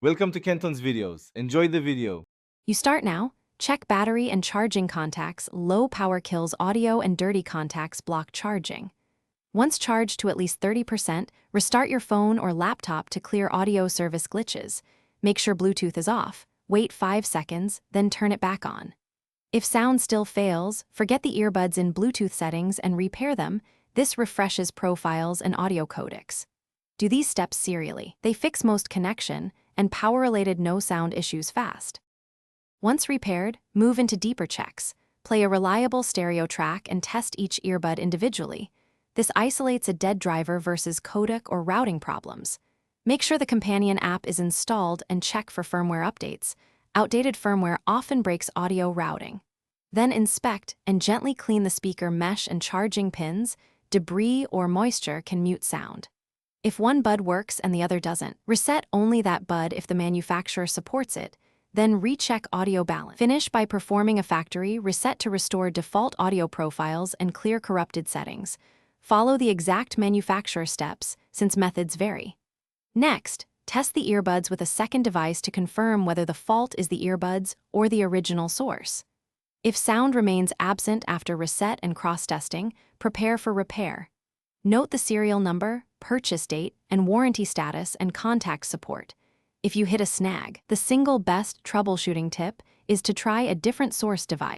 Welcome to Kenton's videos. Enjoy the video. You start now. Check battery and charging contacts. Low power kills audio and dirty contacts block charging. Once charged to at least 30%, restart your phone or laptop to clear audio service glitches. Make sure Bluetooth is off. Wait 5 seconds, then turn it back on. If sound still fails, forget the earbuds in Bluetooth settings and repair them. This refreshes profiles and audio codecs. Do these steps serially. They fix most connection and power-related no-sound issues fast. Once repaired, move into deeper checks. Play a reliable stereo track and test each earbud individually. This isolates a dead driver versus codec or routing problems. Make sure the companion app is installed and check for firmware updates. Outdated firmware often breaks audio routing. Then inspect and gently clean the speaker mesh and charging pins. Debris or moisture can mute sound. If one bud works and the other doesn't, reset only that bud if the manufacturer supports it. Then recheck audio balance. Finish by performing a factory reset to restore default audio profiles and clear corrupted settings. Follow the exact manufacturer steps, since methods vary. Next, test the earbuds with a second device to confirm whether the fault is the earbuds or the original source. If sound remains absent after reset and cross-testing, prepare for repair. Note the serial number, purchase date, and warranty status and contact support. If you hit a snag, the single best troubleshooting tip is to try a different source device.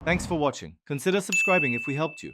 Thanks for watching. Consider subscribing if we helped you.